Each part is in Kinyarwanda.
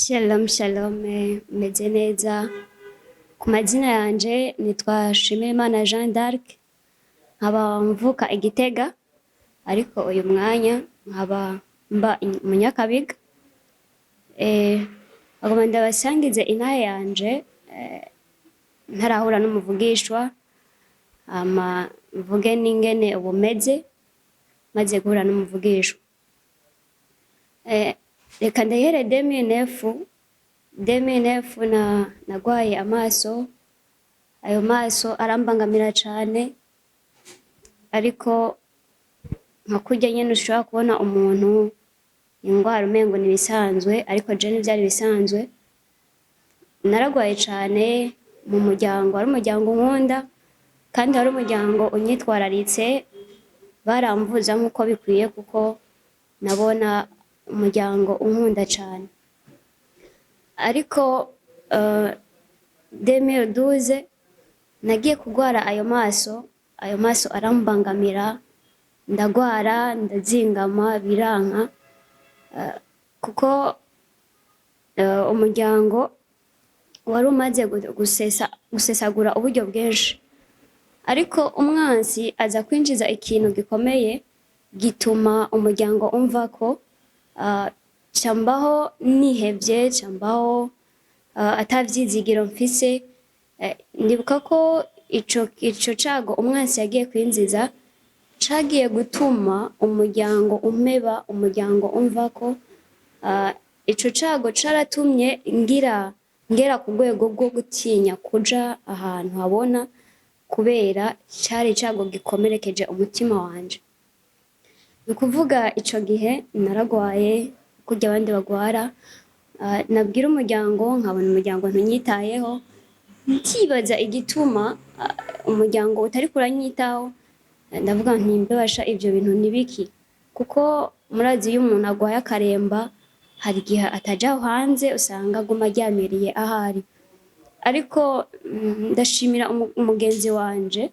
Shalom shalom meze neza ku mazina yanje nitwa Shimirimana Jean d'Arc nkaba mvuka Igitega ariko uyu mwanya nkaba mba mu Nyakabiga agomba ndabasangize inahe yanje ntarahura n'umuvugishwa ama mvuge n'ingene ubumeze maze guhura n'umuvugishwa. Reka ndahere 2009 nagwaye amaso, ayo maso arambangamira cane, ariko nka kurya nyene ushobora kubona umuntu ingwara umengo nibisanzwe, ariko je ntivyari bisanzwe. Naragwaye cane mu muryango, ari umuryango nkunda kandi ari umuryango unyitwararitse, baramvuza nkuko bikwiye kuko nabona umuryango unkunda cane. Ariko 2012 nagiye kugwara ayo maso arambangamira, ndagwara ndazingama biranka, kuko umuryango wari umaze gusesagura uburyo bwinshi, ariko umwansi aza kwinjiza ikintu gikomeye gituma umuryango umvako, cambaho nihevye, cambaho atavyizigiro mfise. Ndibuka ko ico cago umwansi yagiye kwinziza cagiye gutuma umuryango umpeba, umuryango umvako. Ico cago caratumye ngera ku rwego rwo gutinya kuja ahantu habona, kubera cari cago gikomerekeje umutima wanje. Nukuvuga ico gihe naragwaye kurya abandi bagwara, nabwira umuryango nkabona umuryango ntunyitayeho, nkibaza igituma umuryango utariko uranyitaho. Ndavuga nti mbebasha ivyo bintu nibiki, kuko murazi iyo umuntu agwaye akaremba hari igihe ataja hanze, usanga aguma aryamiriye ahari. Ariko ndashimira umugenzi wanje,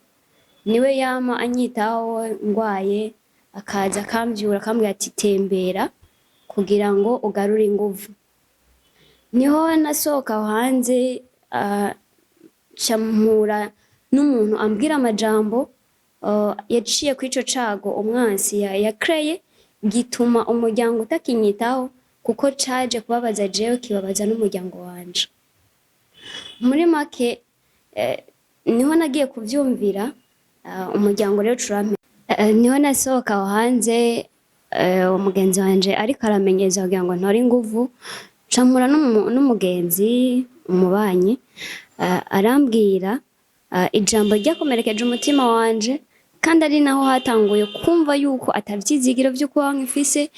niwe yama anyitaho ngwaye, akaza akamvyura akambwira ati tembera kugira ngo ugarure inguvu. Niho nasohoka hanze, campura n'umuntu ambwira amajambo yaciye kw'ico cago umwansi yakreye, gituma umuryango utakinyitaho, kuko caje kubabaza jewe kibabaza n'umuryango wanje. Muri make niho nagiye kuvyumvira, umuryango rero curampe. Niho nasohoka hanze, umugenzi wanje ariko aramenyeza kugira ngo ntore inguvu, campura n'umugenzi umubanyi, arambwira ijambo ryakomerekeje umutima wanje, kandi ari naho hatanguye kumva yuko atavyizigiro vy'uko nkifise,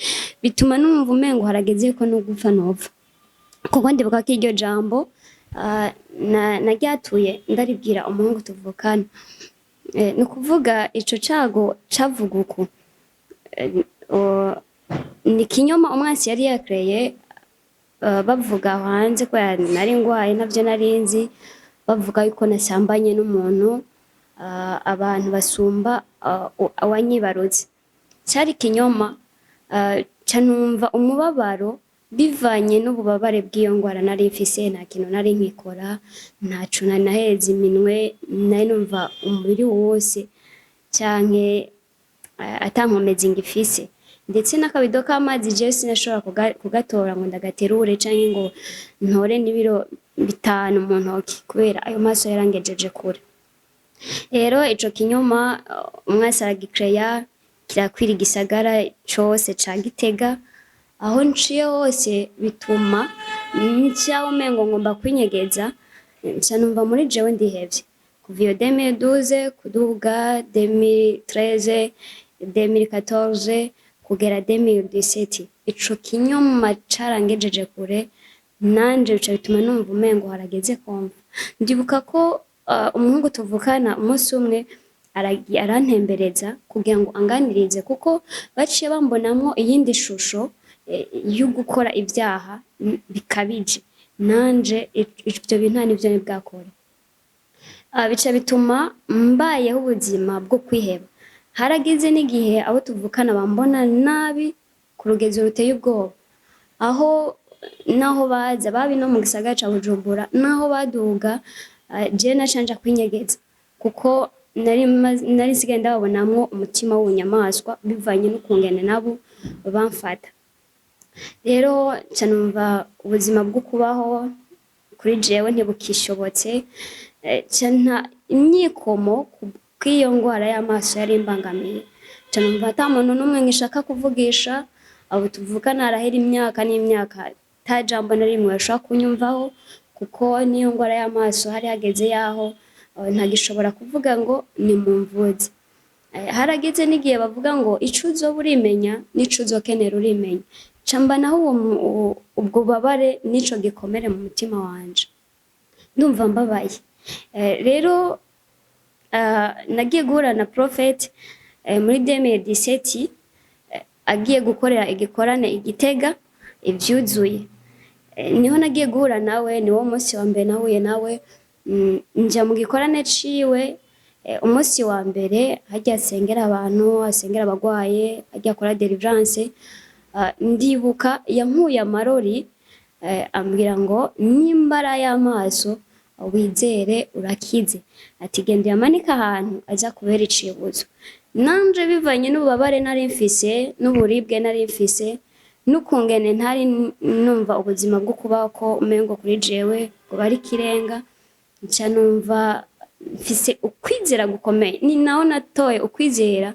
bituma numva umengo harageze ko no gupfa nopfa. Kuko ndibuka ko iryo jambo naryatuye ndaribwira umuhungu tuvukana. Nukuvuga ico cago cavuga uku, ni kinyoma umwansi yari yakreye, bavuga hanze ko nari ngwaye navyo narinzi, bavuga yuko nasambanye n'umuntu, abantu basumba awanyibarutse. Cari kinyoma, canumva umubabaro bivanye n'ububabare bw'iyo ngwara nari mfise. Nta kintu nari nkikora, ntaco naheza iminwe, nari numva umubiri wose canke atankomezi ngifise, ndetse n'akabido k'amazi jewe sinashobora kugatora ngo ndagaterure canke ngo ntore n'ibiro 5 mu ntoki, kubera ayo maso yarangejeje kure. Rero ico kinyoma umwansi aragikreya, kirakwira igisagara cose ca Gitega. Aho nciye hose bituma nca umengo ngomba kwinyegeza, nca numva muri jewe ndihevye. Kuva iyo 2012 kuduga 2013, 2014 kugera 2017, ico kinyoma carangejeje kure, nanje bica bituma numva umengo harageze kumva. Ndibuka ko umuhungu tuvukana umunsi umwe arantembereza kugira ngo anganirize, kuko baciye bambonamwo iyindi shusho yo gukora ibyaha bikabije. Nanje ivyo bintu nivyo nibwakora, bica bituma mbayeho ubuzima bwo kwiheba. Haragize n'igihe abo tuvukana bambona nabi ku rugezo ruteye ubwoba, aho naho baza babi no mu gisagara ca Bujumbura naho baduga je nacanja kwinyegeza kuko nari sigaye ndababonamwo umutima w'ubunyamaswa bivanye n'ukungene nabo bamfata. Rero canumva ubuzima bwo kubaho kuri jewe ntibukishobotse, canta imyikomo kw'iyo ngwara y'amaso yari imbangamiye. Canumva ata muntu n'umwe ngishaka kuvugisha, abo tuvukana arahera imyaka n'imyaka ta jambo na rimwe bashobora kunyumvaho kuko niyo ngwara y'amaso hari hageze yaho ntagishobora kuvuga ngo ni mumvuze. Harageze n'igihe bavuga ngo ico uzoba urimenya n'ico uzokenera urimenya. Camba naho ubwo babare nico gikomere mu mutima wanje. Ndumva mbabaye. Rero nagiye guhura na Prophet muri 2017 agiye gukorera igikorane Igitega ivyuzuye. Niho nagiye guhura nawe, niwo munsi wa mbere nahuye nawe, nja mu gikorane ciwe. Umunsi wa mbere hajya asengera abantu, asengera abagwaye, hajya akora deliverance. Ndibuka yankuye amarori ambwira ngo nimbara y'amaso wizere urakize, ati genda yamanika ahantu aza kubera icibuzo. Nanje bivanye n'ububabare nari mfise n'uburibwe nari mfise n'ukungene ntari numva ubuzima bwo kubaho ko umengo kuri jewe ngo bari kirenga, nca numva mfise ukwizera gukomeye. Ni naho natoye ukwizera.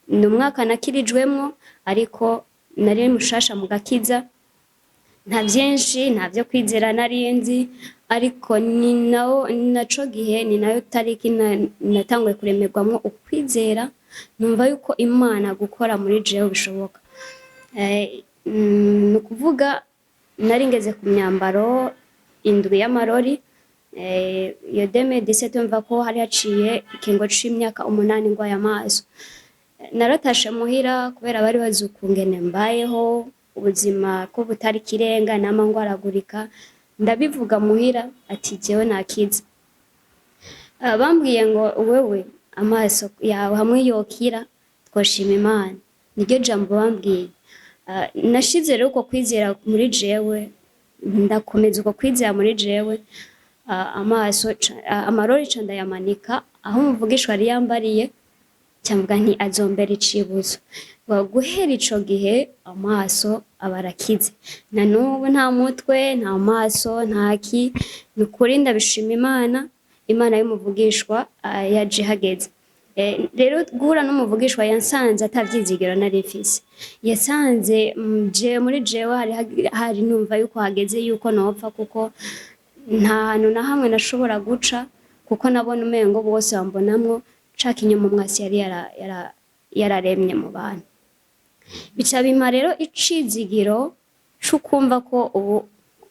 Ni umwaka nakirijwemwo ariko nari mushasha mu gakiza, nta byinshi nta byo kwizera nari nzi, ariko ni naco gihe ni nayo tariki natanguye kuremerwamwo ukwizera, numva yuko Imana gukora muri jewe bishoboka. Nukuvuga nari ngeze ku myambaro indwi y'amarori. Iyo 2017 mva ko hari haciye ikingo c'imyaka 8 ngwaye amaso. Naratashe muhira kubera bari bazukungene mbayeho, ubuzima ko butari kirenga nama ngwaragurika. Ndabivuga muhira ati jewe nakiza. Bambwiye ngo wewe amaso yawe hamwe yokira twoshima Imana. Niryo jambo bambwiye. Nashize rero uko kwizera muri jewe, ndakomeza uko kwizera muri jewe. Amaso amarori ca ndayamanika aho umuvugishwa ari yambariye, cyangwa nti azombera icibuzo. Guhera ico gihe amaso abarakize. Na nubu nta mutwe, nta maso, ntaki. Nukuri ndabishima Imana, Imana y'umuvugishwa yaje hageze. Rero guhura n'umuvugishwa yansanze atavyizigiro nari mfise. Yasanze je muri jewe hari numva yuko hageze yuko nopfa kuko nta hantu na hamwe nashobora guca kuko nabona umengo bose bambonamwo caka inyuma umwasi yari yararemye mu bantu. Bica bimpa rero icizigiro c'ukumva ko ubu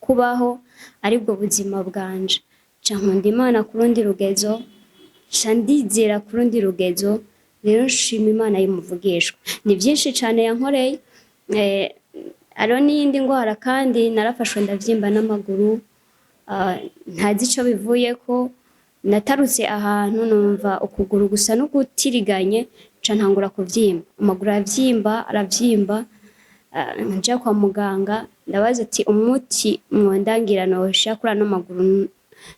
kubaho aribwo buzima bwanje. Ca nkunda Imana kurundi rugezo, ca ndizera kurundi rugezo. Rero nshima Imana y'umuvugishwa. Ni byinshi cane yankoreye. Aro n'iyindi ngwara kandi narafashwe ndavyimba n'amaguru. Ntazi ico bivuye ko natarutse ahantu numva ukuguru gusa no gutiriganye, ca ntangura kuvyimba. Amaguru aravyimba. Nja kwa muganga ndabaza ati umuti mwondangira nosha kuri ano maguru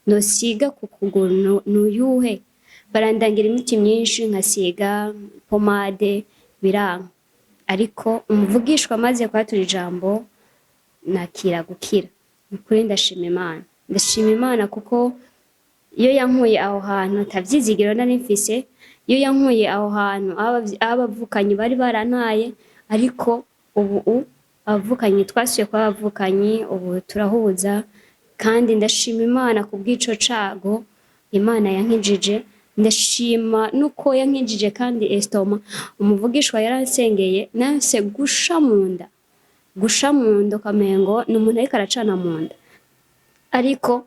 nosiga ku kuguru nuyuhe? Barandangira imiti myinshi nkasiga pomade biranga, ariko umuvugishwa maze kwatura ijambo nakira gukira. Nukuri ndashima Imana. Ndashima Imana kuko iyo yankuye aho hantu atavyizigiro nari mfise, iyo yankuye aho hantu abavukanyi bari barantaye, ariko ubu abavukanyi twasuye kwa abavukanyi, ubu turahuza. Kandi ndashima Imana kubw'ico cago Imana yankijije. Ndashima nuko yankijije kandi estoma umuvugishwa yaransengeye nase gusha munda kamengo n'umuntu ariko aracana munda, ariko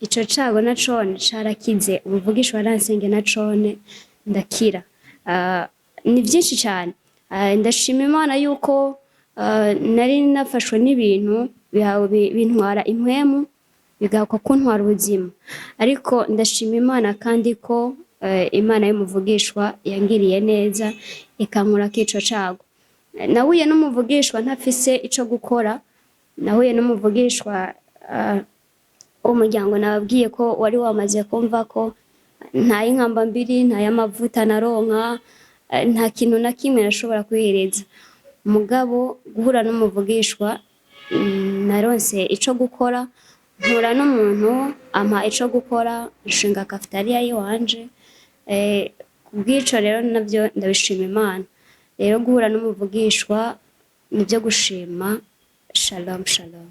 ico cago nacone carakize. Umuvugishwa yaransengeye nacone ndakira. Ni byinshi cyane. Ndashima Imana yuko nari nafashwe n'ibintu bintwara impwemu bigakwa kuntwara ubuzima, ariko ndashima Imana kandi ko Imana y'umuvugishwa yangiriye neza ikankura kico cago. Nahuye n'umuvugishwa ntafise ico gukora, nahuye n'umuvugishwa w'umuryango nababwiye ko wari wamaze kumva ko nta inkamba mbiri, nta y'amavuta naronka, nta kintu na kimwe nashobora kwihereza. Mugabo guhura n'umuvugishwa naronse ico gukora, mpura n'umuntu ampa ico gukora, nshinga cafetaria yiwanje. Kubw'ico rero navyo ndabishima Imana. Rero guhura n'umuvugishwa nivyo gushima. Shalom shalom.